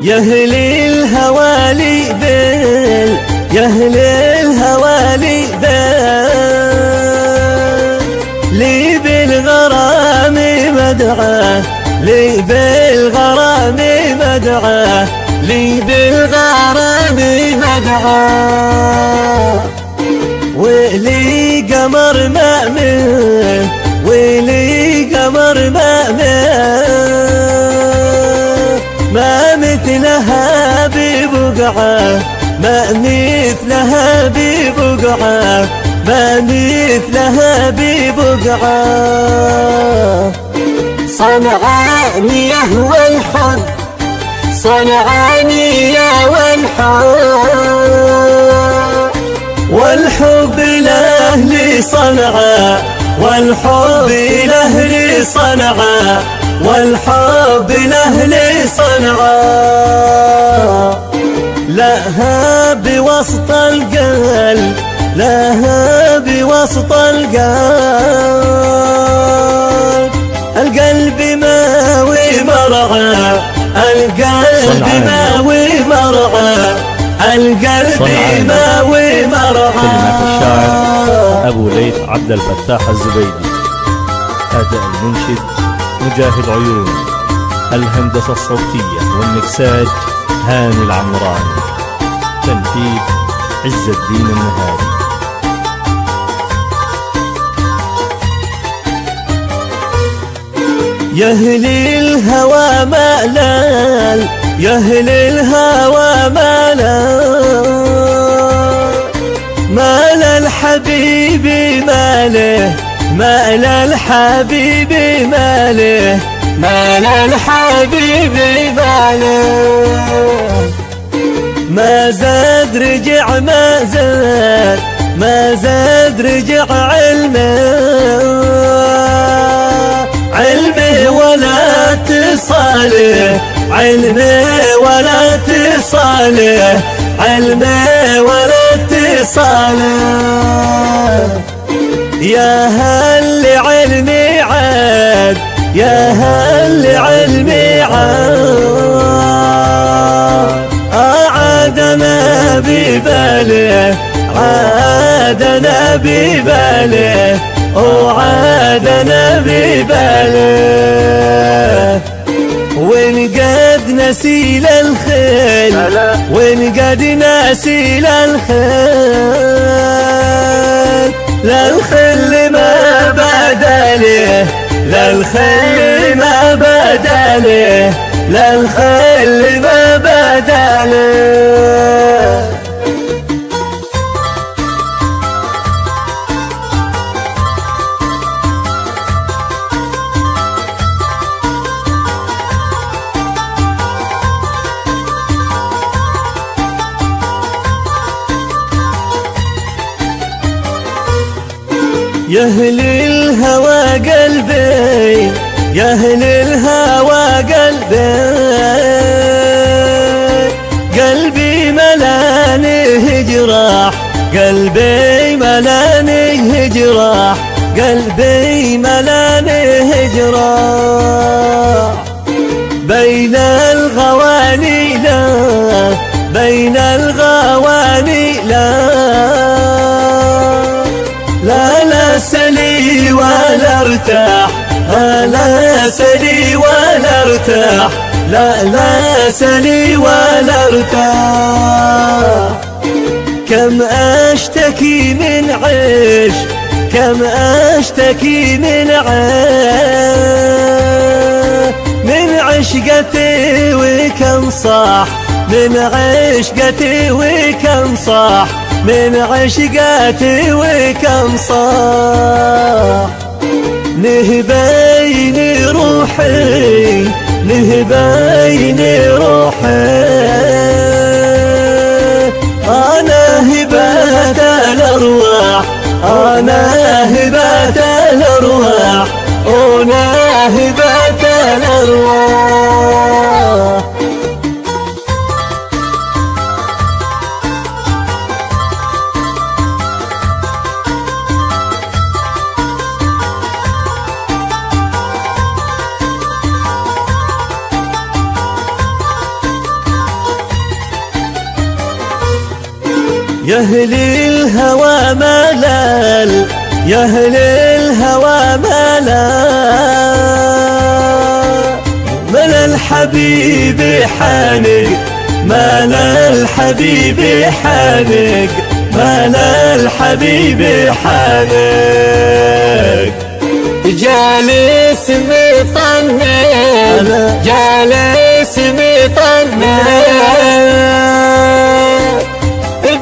يا أهل الهوالي بيل، يا أهل الهوالي بيل، لي بالغرام مدعاه، لي بالغرام مدعاه، لي بالغرام مدعاه، ولي قمر مأمن، ولي قمر مأمن، ما مثلها ببقعة، ما مثلها ببقعة، ما مثلها ببقعة. صنعاني يهوى الحب، صنعاني يهوى الحب، والحب لأهل صنعاء، والحب لأهل صنعاء، والحب لأهل صنعاء، لها بوسط القلب، لها بوسط القلب، القلب ماوي مرعى، القلب ماوي مرعى، القلب ماوي مرعى. كلمات الشاعر أبو ليث عبد الفتاح الزبيدي، أداء المنشد مجاهد عيون، الهندسة الصوتية والمكساج هاني العمراني، تنفيذ عز الدين النهاري. يا أهل الهوى مالال، يا أهل الهوى مالال، مال الحبيب ماله، مال الحبيب ماله، مال الحبيب ماله، ما زاد رجع ما زاد، ما زاد رجع علمه، علمه ولا تصاله، علمه ولا تصاله، علمه ولا تصاله، يا هل علمي عاد، يا هل علمي عاد، عادنا بباله، عادنا بباله، وعادنا بباله، ونقد نسيل الخيل، ونقد نسيل الخيل، للخل ما بدله، للخل ما بدله، للخل ما بدله. يا أهل الهوى قلبي، يا أهل الهوى قلبي، قلبي ملاني جراح، قلبي ملاني جراح، قلبي ملاني جراح، بين الغواني لا، بين الغواني لا، لا لا سلي ولا ارتاح، لا سلي ولا ارتاح، لا لا سلي ولا ارتاح، كم اشتكي من عيش، كم اشتكي من عيش، من عشقتي وكم صاح، من عشقتي وكم صاح، من عشقاتي وكم صاح، نهبيني روحي، نهبيني روحي، أنا هبات الأرواح، أنا هبات الأرواح، أنا هبات الأرواح. يا أهل الهوى ملال، يا أهل الهوى ملال، من الحبيب حانق، من الحبيب حانق، من الحبيب حانق. جالس مطنن، جالس مطنن،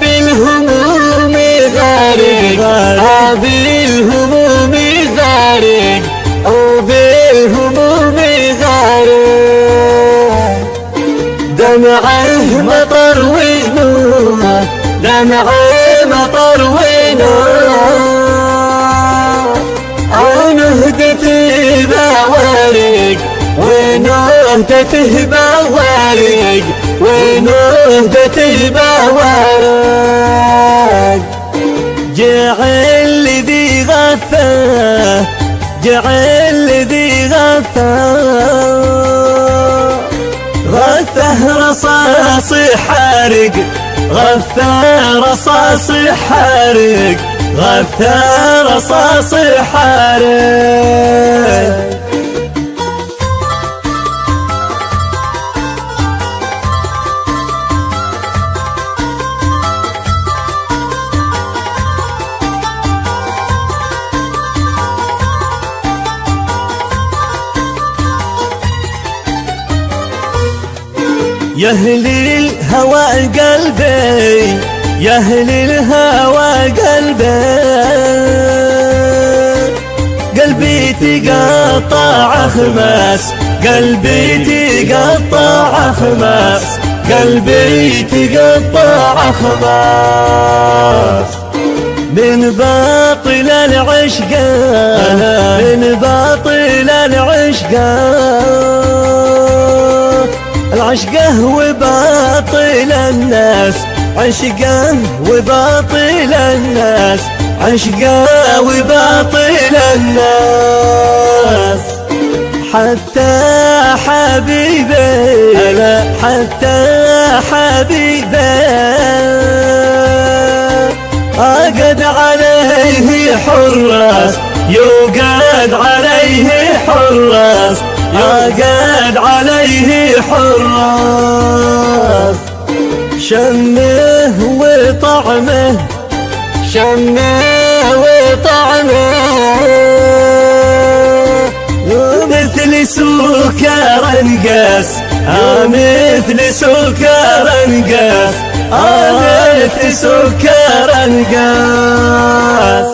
بالهموم غارق، بالهموم غارق، وبالهموم غارق. دمعه مطر ونور، دمعه مطر ونور، ونهدته بوارق، ونهدته بوارق، ونهدته بوارق. جعل ذي غثاه، جعل ذي غثاه، غثه رصاص حارق، غثه رصاص حارق، غثه رصاص حارق. يا أهل الهوى قلبي، يا أهل الهوى قلبي، قلبي تقطع خماس، قلبي تقطع خماس، قلبي تقطع خماس. من باطل العشق، من باطل العشق، العشقه وباطل الناس، عشقه وباطل الناس، عشقه وباطل الناس. حتى حبيبي، حتى حبيبي، أقد عليه حراس، يوقد عليه حراس، يوقد عليه حراس. شمه وطعمه، شمه وطعمه، مثل سكر انقاس، مثل سكر انقاس، مثل سكر انقاس.